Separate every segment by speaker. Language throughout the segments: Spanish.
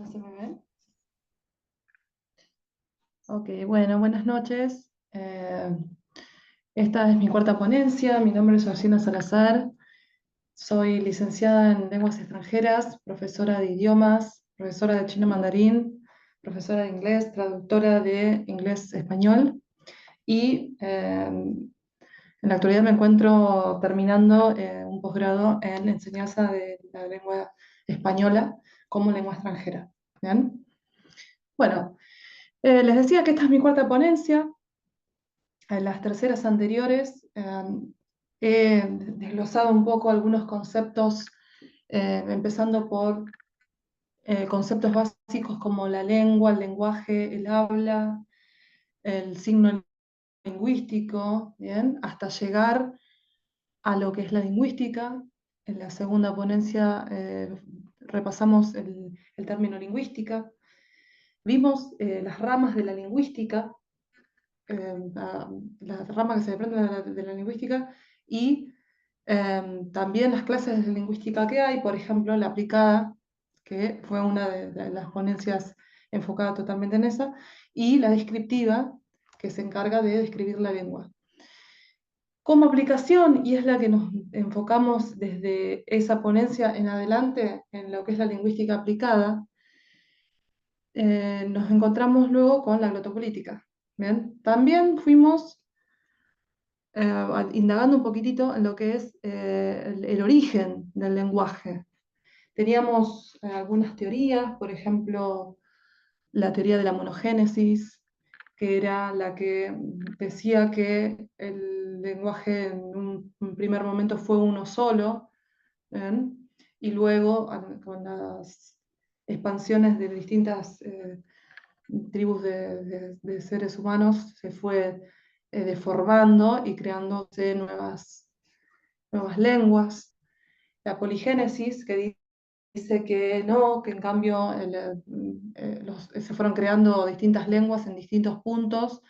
Speaker 1: ¿Se me ve? Ok, bueno, buenas noches. Esta es mi cuarta ponencia. Mi nombre es Georgina Salazar. Soy licenciada en lenguas extranjeras, profesora de idiomas, profesora de chino mandarín, profesora de inglés, traductora de inglés-español. Y en la actualidad me encuentro terminando un posgrado en enseñanza de la lengua española como lengua extranjera. ¿Bien? Bueno, les decía que esta es mi cuarta ponencia. En las terceras anteriores he desglosado un poco algunos conceptos, empezando por conceptos básicos como la lengua, el lenguaje, el habla, el signo lingüístico, ¿bien? Hasta llegar a lo que es la lingüística. En la segunda ponencia repasamos el término lingüística. Vimos las ramas de la lingüística, la rama que se desprende de la lingüística, y también las clases de lingüística que hay, por ejemplo, la aplicada, que fue una de las ponencias enfocada totalmente en esa, y la descriptiva, que se encarga de describir la lengua. Como aplicación, y es la que nos enfocamos desde esa ponencia en adelante, en lo que es la lingüística aplicada, nos encontramos luego con la glotopolítica. ¿Bien? También fuimos indagando un poquitito en lo que es el origen del lenguaje. Teníamos algunas teorías, por ejemplo, la teoría de la monogénesis, que era la que decía que el lenguaje en un primer momento fue uno solo, ¿ven? Y luego con las expansiones de distintas tribus de seres humanos se fue deformando y creándose nuevas lenguas. La poligénesis, que dice que no, que en cambio se fueron creando distintas lenguas en distintos puntos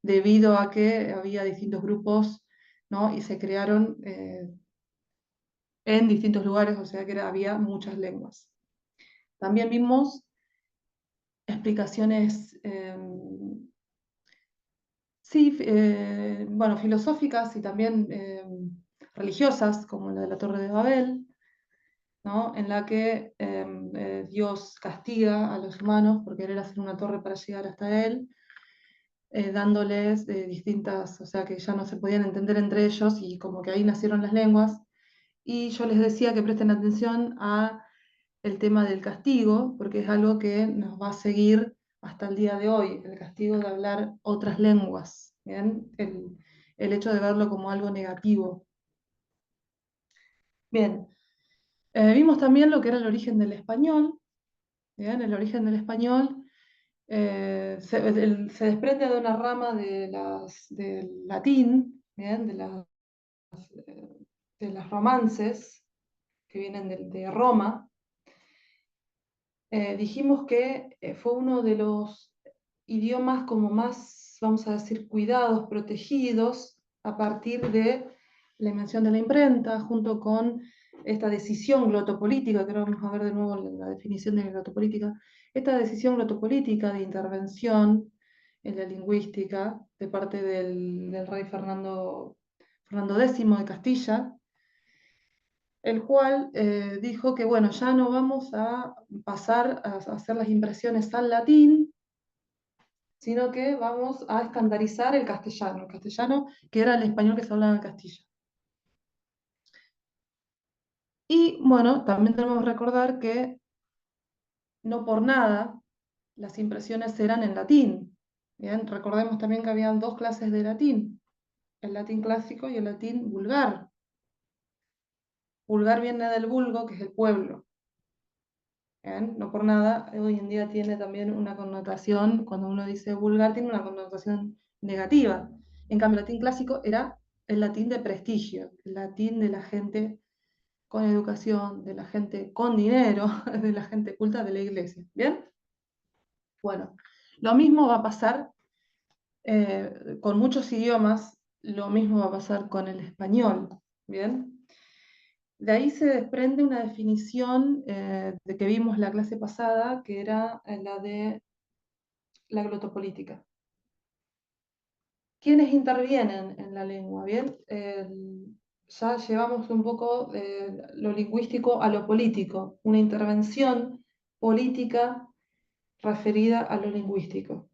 Speaker 1: debido a que había distintos grupos, ¿no? Y se crearon en distintos lugares, o sea que había muchas lenguas. También vimos explicaciones sí, bueno, filosóficas y también religiosas, como la de la Torre de Babel, ¿no? En la que Dios castiga a los humanos por querer hacer una torre para llegar hasta Él, dándoles distintas, o sea, que ya no se podían entender entre ellos y como que ahí nacieron las lenguas. Y yo les decía que presten atención a el tema del castigo, porque es algo que nos va a seguir hasta el día de hoy, el castigo de hablar otras lenguas, ¿bien? El hecho de verlo como algo negativo. Bien, vimos también lo que era el origen del español, ¿bien? El origen del español se desprende de una rama del latín, ¿bien? De las romances que vienen de Roma. Dijimos que fue uno de los idiomas como más, vamos a decir, cuidados, protegidos, a partir de la invención de la imprenta, junto con esta decisión glotopolítica, que ahora vamos a ver de nuevo la definición de la glotopolítica, esta decisión glotopolítica de intervención en la lingüística de parte del rey Fernando X de Castilla, el cual dijo que, bueno, ya no vamos a pasar a hacer las impresiones al latín, sino que vamos a estandarizar el castellano que era el español que se hablaba en Castilla. Y bueno, también tenemos que recordar que no por nada las impresiones eran en latín. Bien, recordemos también que habían dos clases de latín, el latín clásico y el latín vulgar. Vulgar viene del vulgo, que es el pueblo. Bien, no por nada, hoy en día tiene también una connotación, cuando uno dice vulgar, tiene una connotación negativa. En cambio, el latín clásico era el latín de prestigio, el latín de la gente con educación, de la gente con dinero, de la gente culta de la iglesia. ¿Bien? Bueno, lo mismo va a pasar con muchos idiomas, lo mismo va a pasar con el español. ¿Bien? De ahí se desprende una definición de que vimos la clase pasada, que era la de la glotopolítica. ¿Quiénes intervienen en la lengua? Bien, ya llevamos un poco lo lingüístico a lo político, una intervención política referida a lo lingüístico.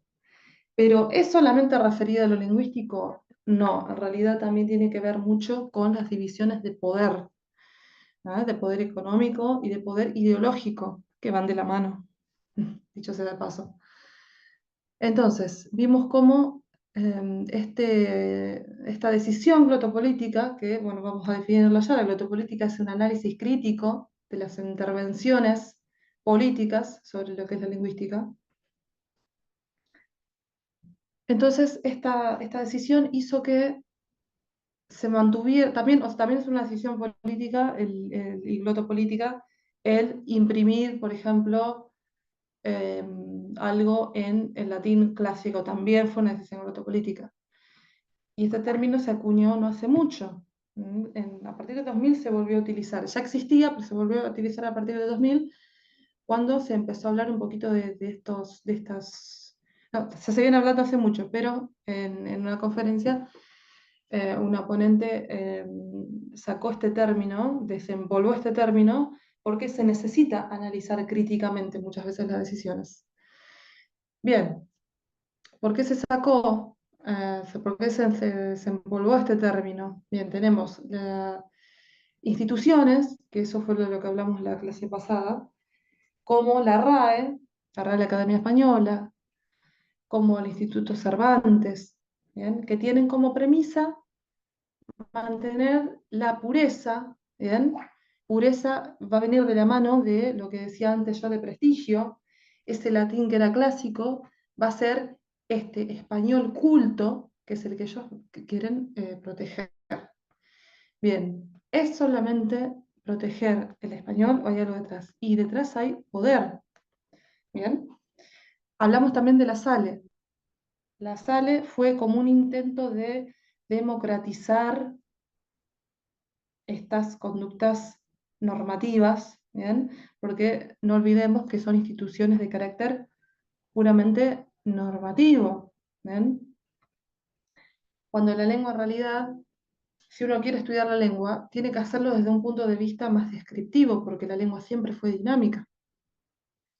Speaker 1: Pero ¿es solamente referida a lo lingüístico? No, en realidad también tiene que ver mucho con las divisiones de poder, ¿no? De poder económico y de poder ideológico, que van de la mano, dicho sea de paso. Entonces, vimos cómo esta decisión glotopolítica, que bueno, vamos a definirlo ya, la glotopolítica es un análisis crítico de las intervenciones políticas sobre lo que es la lingüística. Entonces, esta decisión hizo que se mantuviera, también, o sea, también es una decisión política y glotopolítica, el imprimir, por ejemplo, eh, algo en el latín clásico, también fue una decisión glotopolítica. Y este término se acuñó no hace mucho. A partir de 2000 se volvió a utilizar. Ya existía, pero se volvió a utilizar a partir de 2000, cuando se empezó a hablar un poquito de estas... No, se viene hablando hace mucho, pero en una conferencia una ponente sacó este término, desempolvó este término, porque se necesita analizar críticamente muchas veces las decisiones. Bien, ¿por qué se sacó? ¿Por qué se desempolvó este término? Bien, tenemos instituciones, que eso fue de lo que hablamos la clase pasada, como la Real Academia Española, como el Instituto Cervantes, ¿bien? Que tienen como premisa mantener la pureza, ¿bien? Pureza va a venir de la mano de lo que decía antes yo de prestigio, ese latín que era clásico, va a ser este español culto, que es el que ellos quieren proteger. Bien, ¿es solamente proteger el español o hay algo detrás? Y detrás hay poder, ¿bien? Hablamos también de la SALE. La SALE fue como un intento de democratizar estas conductas normativas, ¿bien? Porque no olvidemos que son instituciones de carácter puramente normativo, ¿bien? Cuando la lengua en realidad, si uno quiere estudiar la lengua, tiene que hacerlo desde un punto de vista más descriptivo, porque la lengua siempre fue dinámica,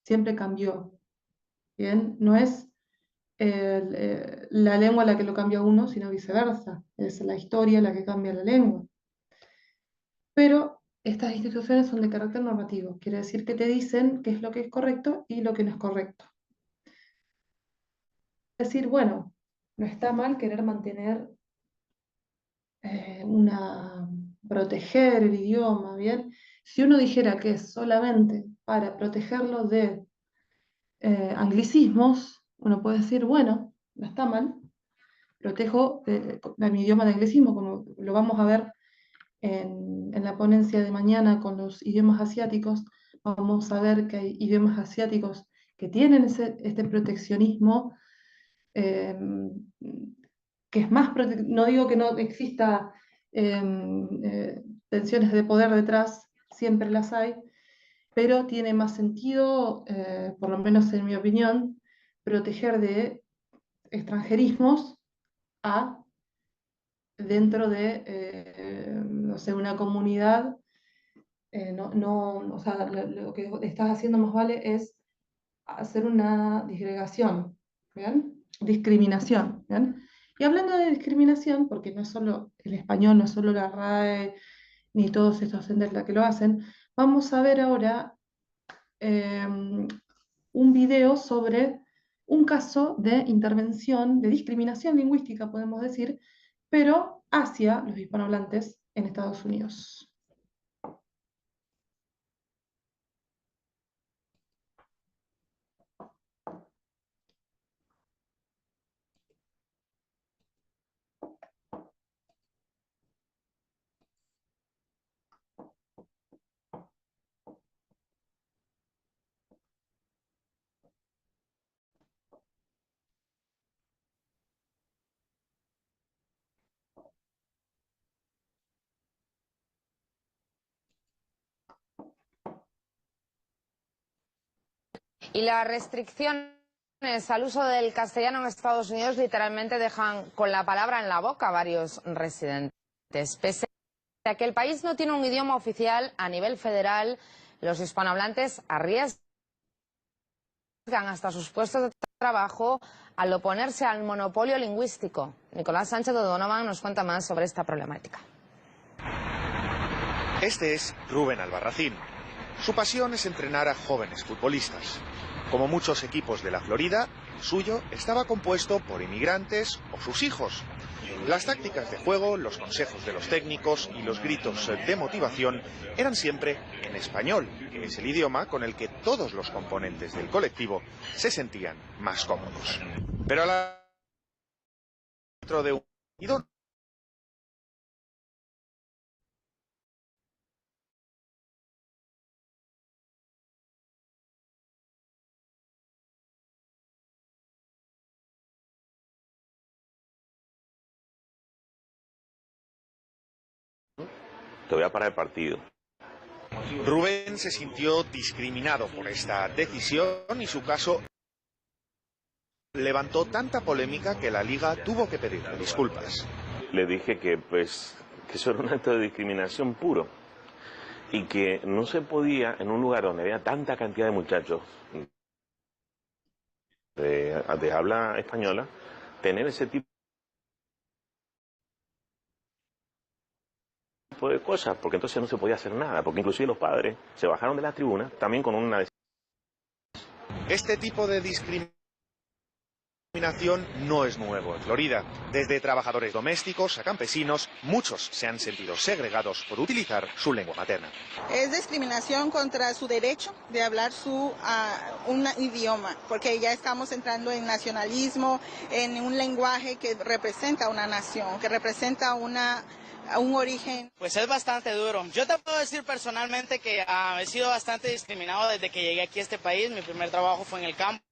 Speaker 1: siempre cambió, ¿bien? No es la lengua la que lo cambia a uno, sino viceversa, es la historia la que cambia la lengua. Pero estas instituciones son de carácter normativo, quiere decir que te dicen qué es lo que es correcto y lo que no es correcto. Es decir, bueno, no está mal querer mantener proteger el idioma, ¿bien? Si uno dijera que es solamente para protegerlo de anglicismos, uno puede decir, bueno, no está mal, protejo de mi idioma de anglicismo, como lo vamos a ver en la ponencia de mañana con los idiomas asiáticos. Vamos a ver que hay idiomas asiáticos que tienen este proteccionismo, eh, que es más, no digo que no exista eh, tensiones de poder detrás, siempre las hay, pero tiene más sentido, por lo menos en mi opinión, proteger de extranjerismos a dentro de, no sé, una comunidad. O sea, lo que estás haciendo más vale es hacer una disgregación, ¿bien? Discriminación, ¿bien? Y hablando de discriminación, porque no es solo el español, no es solo la RAE, ni todos estos entes la que lo hacen, vamos a ver ahora eh, un video sobre un caso de intervención, de discriminación lingüística, podemos decir, pero hacia los hispanohablantes en Estados Unidos.
Speaker 2: Y las restricciones al uso del castellano en Estados Unidos literalmente dejan con la palabra en la boca a varios residentes. Pese a que el país no tiene un idioma oficial a nivel federal, los hispanohablantes arriesgan hasta sus puestos de trabajo al oponerse al monopolio lingüístico. Nicolás Sánchez O'Donovan nos cuenta más sobre esta problemática.
Speaker 3: Este es Rubén Albarracín. Su pasión es entrenar a jóvenes futbolistas. Como muchos equipos de la Florida, el suyo estaba compuesto por inmigrantes o sus hijos. Las tácticas de juego, los consejos de los técnicos y los gritos de motivación eran siempre en español, que es el idioma con el que todos los componentes del colectivo se sentían más cómodos. Pero a la dentro de un
Speaker 4: te voy a parar el partido.
Speaker 3: Rubén se sintió discriminado por esta decisión y su caso levantó tanta polémica que la liga tuvo que pedirle disculpas.
Speaker 4: Le dije que eso era un acto de discriminación puro y que no se podía en un lugar donde había tanta cantidad de muchachos de habla española tener ese tipo de cosas, porque entonces no se podía hacer nada, porque inclusive los padres se bajaron de la tribuna también con una...
Speaker 3: Este tipo de discriminación no es nuevo en Florida. Desde trabajadores domésticos a campesinos, muchos se han sentido segregados por utilizar su lengua materna.
Speaker 5: Es discriminación contra su derecho de hablar un idioma, porque ya estamos entrando en nacionalismo, en un lenguaje que representa una nación, que representa un origen.
Speaker 6: Pues es bastante duro. Yo te puedo decir personalmente que he sido bastante discriminado desde que llegué aquí a este país. Mi primer trabajo fue en el campo.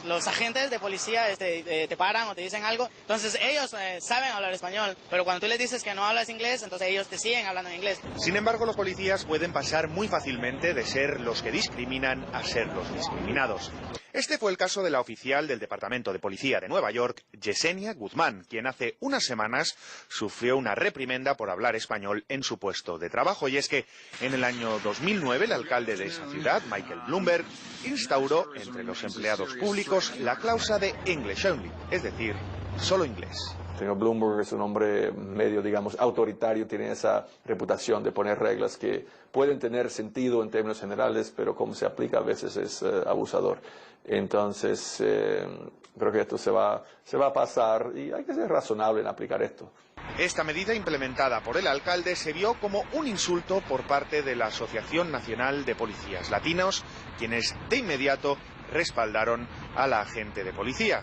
Speaker 6: Los agentes de policía te paran o te dicen algo, entonces ellos saben hablar español, pero cuando tú les dices que no hablas inglés, entonces ellos te siguen hablando en inglés.
Speaker 3: Sin embargo, los policías pueden pasar muy fácilmente de ser los que discriminan a ser los discriminados. Este fue el caso de la oficial del Departamento de Policía de Nueva York, Yesenia Guzmán, quien hace unas semanas sufrió una reprimenda por hablar español en su puesto de trabajo. Y es que en el año 2009 el alcalde de esa ciudad, Michael Bloomberg, instauró entre los empleados públicos la cláusula de English Only, es decir, solo inglés.
Speaker 7: El señor Bloomberg es un hombre medio, digamos, autoritario, tiene esa reputación de poner reglas que pueden tener sentido en términos generales, pero como se aplica a veces es abusador. Entonces, creo que esto se va a pasar y hay que ser razonable en aplicar esto.
Speaker 3: Esta medida implementada por el alcalde se vio como un insulto por parte de la Asociación Nacional de Policías Latinos, quienes de inmediato respaldaron a la agente de policía.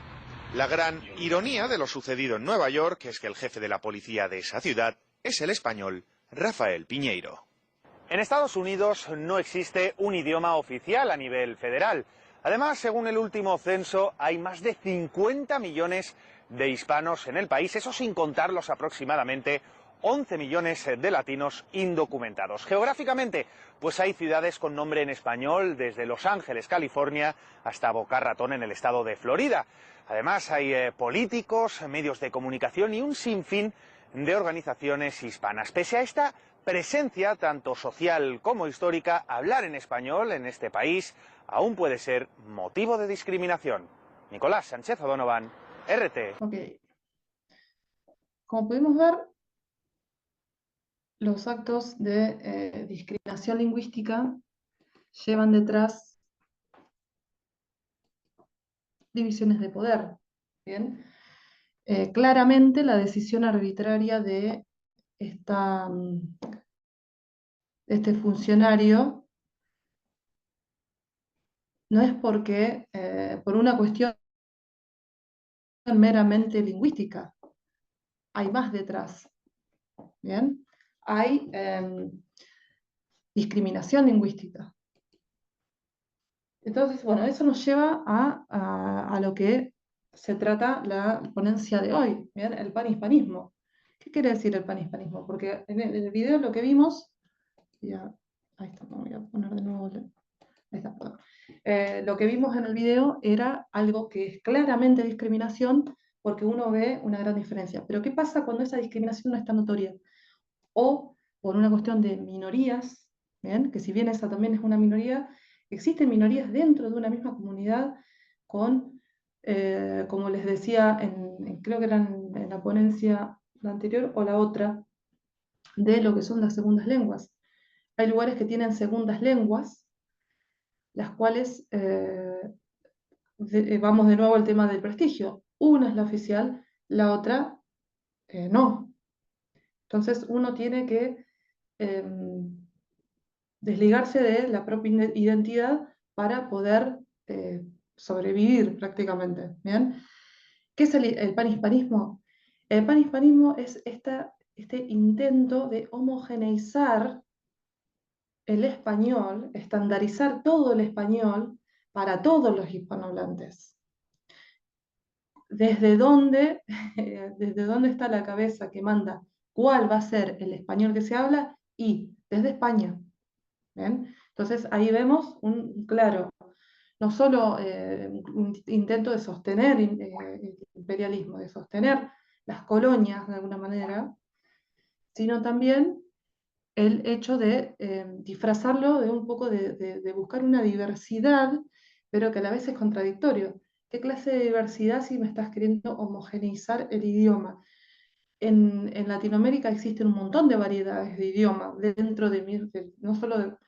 Speaker 3: La gran ironía de lo sucedido en Nueva York es que el jefe de la policía de esa ciudad es el español Rafael Piñeiro.
Speaker 8: En Estados Unidos no existe un idioma oficial a nivel federal. Además, según el último censo, hay más de 50 millones de hispanos en el país, eso sin contar los aproximadamente 11 millones de latinos indocumentados. Geográficamente, pues hay ciudades con nombre en español, desde Los Ángeles, California, hasta Boca Ratón en el estado de Florida. Además, hay políticos, medios de comunicación y un sinfín de organizaciones hispanas. Pese a esta presencia, tanto social como histórica, hablar en español en este país aún puede ser motivo de discriminación. Nicolás Sánchez O'Donovan, RT.
Speaker 1: Ok. Como pudimos ver, los actos de discriminación lingüística llevan detrás divisiones de poder. ¿Bien? Claramente la decisión arbitraria de este funcionario no es porque por una cuestión meramente lingüística. Hay más detrás. ¿Bien? Hay discriminación lingüística. Entonces, bueno, eso nos lleva a lo que se trata la ponencia de hoy, ¿bien? El panhispanismo. ¿Qué quiere decir el panhispanismo? Porque en el video lo que vimos, ya, ahí está, me voy a poner de nuevo Lo que vimos en el video era algo que es claramente discriminación porque uno ve una gran diferencia. Pero ¿qué pasa cuando esa discriminación no está notoria? O por una cuestión de minorías, ¿bien? Que si bien esa también es una minoría, existen minorías dentro de una misma comunidad con, como les decía, creo que eran en la ponencia anterior o la otra, de lo que son las segundas lenguas. Hay lugares que tienen segundas lenguas, las cuales, vamos de nuevo al tema del prestigio. Una es la oficial, la otra no. Entonces uno tiene que desligarse de la propia identidad para poder sobrevivir prácticamente. ¿Bien? ¿Qué es el panhispanismo? El panhispanismo es este intento de homogeneizar el español, estandarizar todo el español para todos los hispanohablantes. ¿Desde dónde, desde dónde está la cabeza que manda cuál va a ser el español que se habla? Y desde España. ¿Bien? Entonces ahí vemos un claro, no solo un intento de sostener el imperialismo, de sostener las colonias de alguna manera, sino también el hecho de disfrazarlo de un poco de buscar una diversidad, pero que a la vez es contradictorio. ¿Qué clase de diversidad si me estás queriendo homogeneizar el idioma? En Latinoamérica existen un montón de variedades de idioma, dentro no solo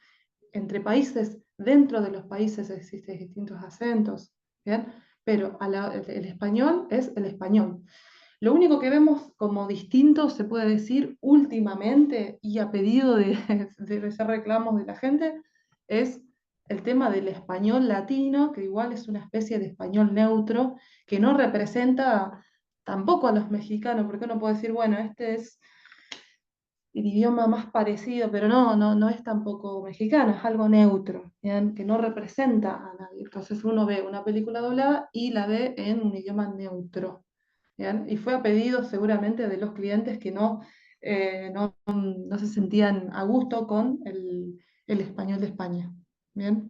Speaker 1: entre países, dentro de los países existen distintos acentos, ¿bien? Pero el español es el español. Lo único que vemos como distinto, se puede decir, últimamente, y a pedido de hacer reclamos de la gente, es el tema del español latino, que igual es una especie de español neutro, que no representa tampoco a los mexicanos, porque uno puede decir, bueno, este es el idioma más parecido, pero no es tampoco mexicano, es algo neutro, ¿bien? Que no representa a nadie. Entonces uno ve una película doblada y la ve en un idioma neutro. ¿Bien? Y fue a pedido seguramente de los clientes que no se sentían a gusto con el español de España. ¿Bien?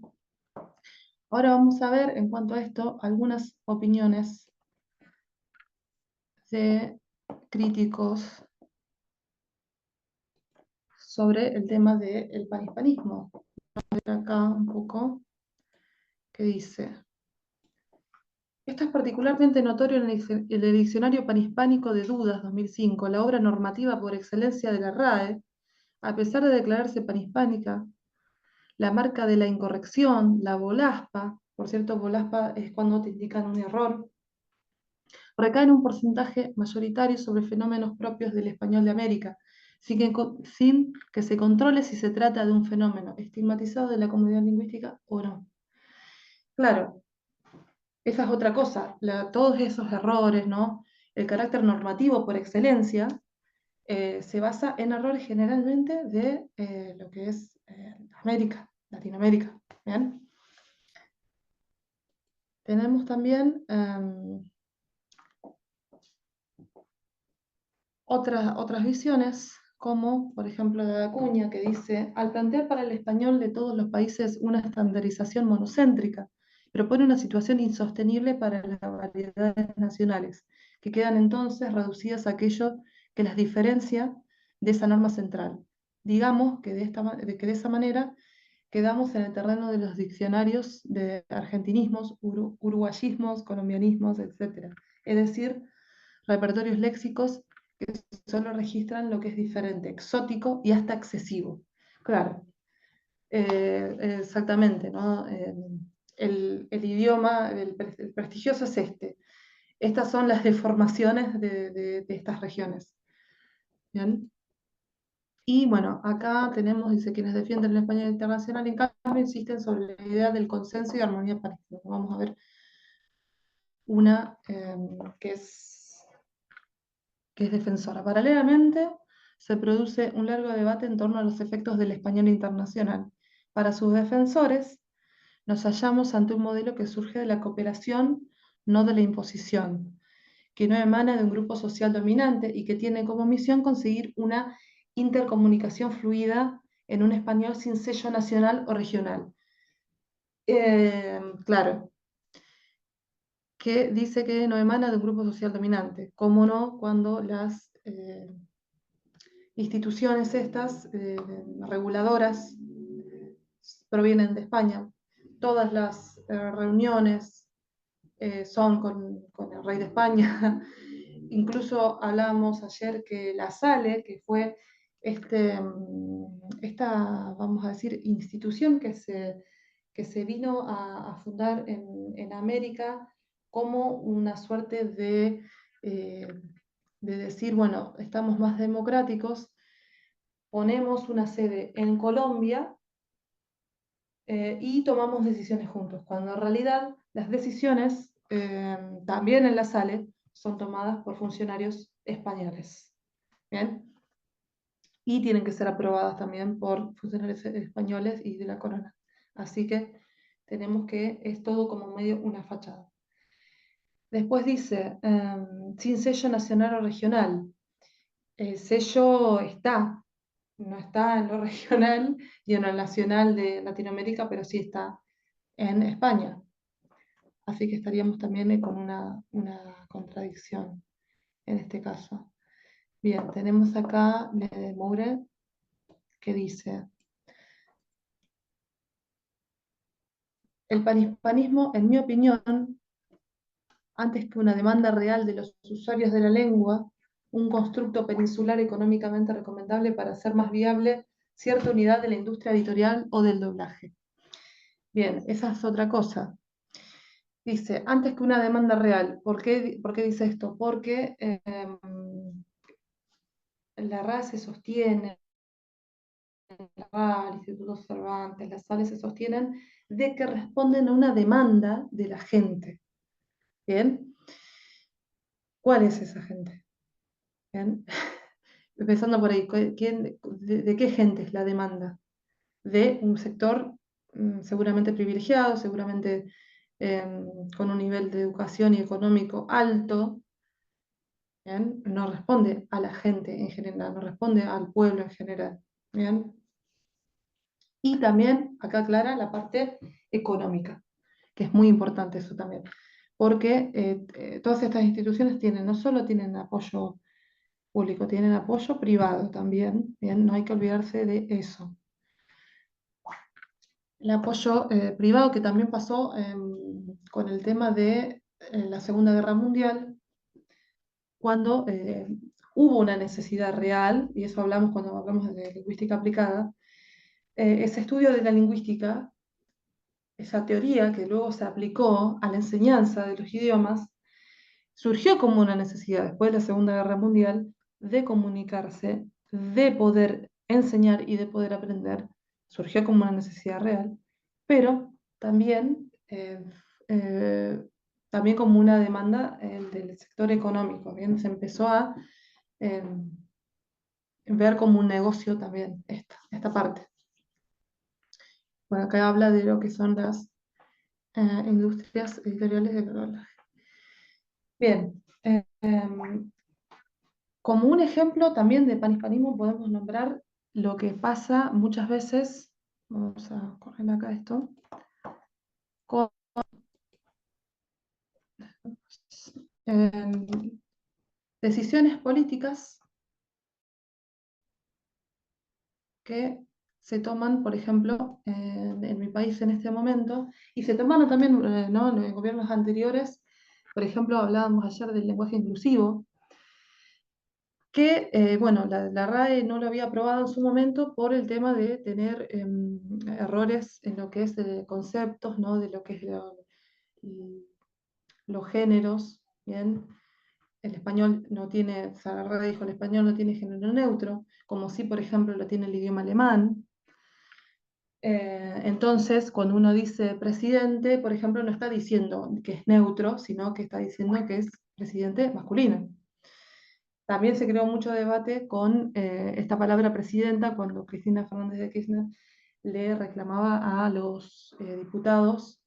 Speaker 1: Ahora vamos a ver, en cuanto a esto, algunas opiniones de críticos sobre el tema del panhispanismo. Vamos a ver acá un poco qué dice. Esto es particularmente notorio en el Diccionario Panhispánico de Dudas 2005, la obra normativa por excelencia de la RAE. A pesar de declararse panhispánica, la marca de la incorrección, la volaspa, por cierto, volaspa es cuando te indican un error, recae en un porcentaje mayoritario sobre fenómenos propios del español de América, sin que se controle si se trata de un fenómeno estigmatizado de la comunidad lingüística o no. Claro, esa es otra cosa, todos esos errores, ¿no? El carácter normativo por excelencia se basa en errores generalmente de lo que es América, Latinoamérica. ¿Bien? Tenemos también otras visiones, como por ejemplo la de Acuña, que dice, al plantear para el español de todos los países una estandarización monocéntrica, propone una situación insostenible para las variedades nacionales, que quedan entonces reducidas a aquello que las diferencia de esa norma central. Digamos que de esa manera quedamos en el terreno de los diccionarios de argentinismos, uruguayismos, colombianismos, etc. Es decir, repertorios léxicos que solo registran lo que es diferente, exótico y hasta excesivo. Claro, exactamente, ¿no? El idioma, el prestigioso es este. Estas son las deformaciones de estas regiones. ¿Bien? Y bueno, acá tenemos, dice, quienes defienden el español internacional, en cambio insisten sobre la idea del consenso y armonía parística. Vamos a ver una que es defensora. Paralelamente, se produce un largo debate en torno a los efectos del español internacional. Para sus defensores, nos hallamos ante un modelo que surge de la cooperación, no de la imposición, que no emana de un grupo social dominante y que tiene como misión conseguir una intercomunicación fluida en un español sin sello nacional o regional. claro, que dice que no emana de un grupo social dominante. ¿Cómo no? Cuando las instituciones estas, reguladoras, provienen de España. Todas las reuniones son con el rey de España. Incluso hablábamos ayer que la SALE, que fue esta, vamos a decir, institución que se vino a fundar en América como una suerte de decir, bueno, estamos más democráticos, ponemos una sede en Colombia y tomamos decisiones juntos, cuando en realidad las decisiones, también en la SALE, son tomadas por funcionarios españoles. ¿Bien? Y tienen que ser aprobadas también por funcionarios españoles y de la corona. Así que tenemos que, es todo como medio una fachada. Después dice, sin sello nacional o regional. El sello está, no está en lo regional y en lo nacional de Latinoamérica, pero sí está en España. Así que estaríamos también con una contradicción en este caso. Bien, tenemos acá de Moure, que dice: el panhispanismo, en mi opinión, antes que una demanda real de los usuarios de la lengua, un constructo peninsular económicamente recomendable para hacer más viable cierta unidad de la industria editorial o del doblaje. Bien, esa es otra cosa. Dice, antes que una demanda real. ¿Por qué dice esto? Porque la RAE se sostiene, la RAE, el Instituto Cervantes, las SALE se sostienen de que responden a una demanda de la gente. ¿Bien? ¿Cuál es esa gente? ¿Bien? Empezando por ahí, ¿de qué gente es la demanda? De un sector seguramente privilegiado, seguramente con un nivel de educación y económico alto. ¿Bien? No responde a la gente en general, no responde al pueblo en general. ¿Bien? Y también, acá aclara la parte económica, que es muy importante eso también, porque todas estas instituciones no solo tienen apoyo público, tienen apoyo privado también, ¿bien? No hay que olvidarse de eso. El apoyo privado que también pasó con el tema de la Segunda Guerra Mundial, cuando hubo una necesidad real, y eso hablamos cuando hablamos de lingüística aplicada, ese estudio de la lingüística, esa teoría que luego se aplicó a la enseñanza de los idiomas, surgió como una necesidad después de la Segunda Guerra Mundial de comunicarse, de poder enseñar y de poder aprender. Surgió como una necesidad real, pero también, también como una demanda del sector económico. ¿Bien? Se empezó a ver como un negocio también esta parte. Bueno, acá habla de lo que son las industrias editoriales de doblaje. Bien, como un ejemplo también de panhispanismo podemos nombrar lo que pasa muchas veces, vamos a correr acá esto, con decisiones políticas que se toman, por ejemplo, en mi país en este momento, y se tomaron también ¿no? en gobiernos anteriores. Por ejemplo, hablábamos ayer del lenguaje inclusivo, que bueno, la RAE no lo había aprobado en su momento por el tema de tener errores en lo que es de conceptos, ¿no? De lo que es los géneros, ¿bien? El español no tiene, o sea, la RAE dijo, el español no tiene género neutro, como si, por ejemplo, lo tiene el idioma alemán. Entonces, cuando uno dice presidente, por ejemplo, no está diciendo que es neutro, sino que está diciendo que es presidente masculino. También se creó mucho debate con esta palabra presidenta cuando Cristina Fernández de Kirchner le reclamaba a los diputados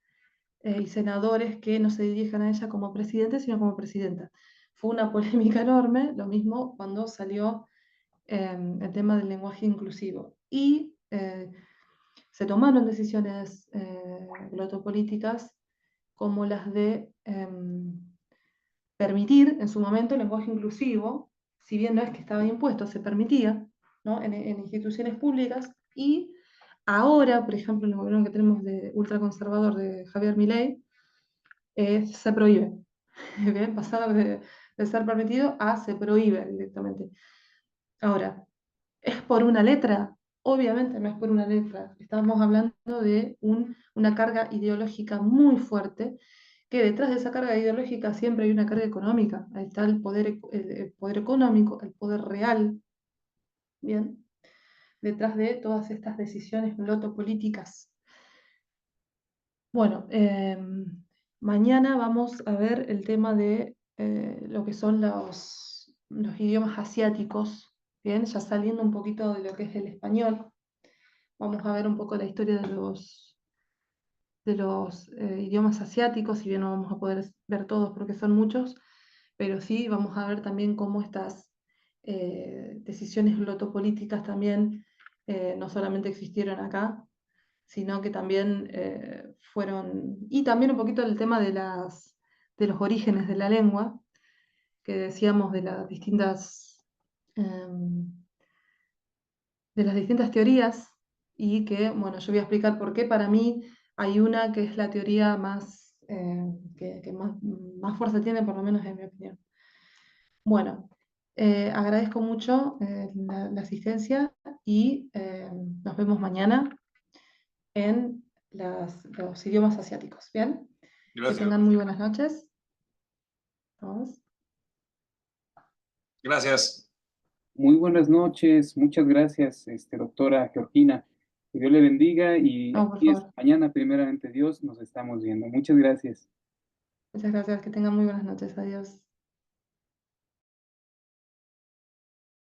Speaker 1: y senadores que no se dirijan a ella como presidente, sino como presidenta. Fue una polémica enorme, lo mismo cuando salió el tema del lenguaje inclusivo. Y se tomaron decisiones glotopolíticas como las de permitir en su momento el lenguaje inclusivo, si bien no es que estaba impuesto, se permitía, ¿no? en instituciones públicas, y ahora, por ejemplo, en el gobierno que tenemos de ultraconservador de Javier Milei, se prohíbe. Bien, pasado de ser permitido a se prohíbe directamente. Ahora, ¿es por una letra? Obviamente no es por una letra. Estamos hablando de una carga ideológica muy fuerte, que detrás de esa carga ideológica siempre hay una carga económica. Ahí está el poder económico, el poder real, ¿bien? Detrás de todas estas decisiones lotopolíticas. Bueno, mañana vamos a ver el tema de lo que son los idiomas asiáticos, ¿bien? Ya saliendo un poquito de lo que es el español. Vamos a ver un poco la historia de los idiomas asiáticos, si bien no vamos a poder ver todos porque son muchos, pero sí vamos a ver también cómo estas decisiones glotopolíticas también no solamente existieron acá, sino que también fueron, y también un poquito el tema de los orígenes de la lengua, que decíamos de las distintas teorías, y que, bueno, yo voy a explicar por qué para mí hay una que es la teoría más, que más fuerza tiene, por lo menos en mi opinión. Bueno, agradezco mucho la asistencia y nos vemos mañana en los idiomas asiáticos. ¿Bien?
Speaker 9: Gracias.
Speaker 1: Que tengan muy buenas noches. Vamos.
Speaker 9: Gracias.
Speaker 10: Muy buenas noches, muchas gracias, doctora Georgina. Que Dios le bendiga y
Speaker 1: No, por
Speaker 10: aquí es
Speaker 1: favor.
Speaker 10: mañana, primeramente Dios, nos estamos viendo. Muchas gracias.
Speaker 1: Muchas gracias. Que tengan muy buenas noches. Adiós.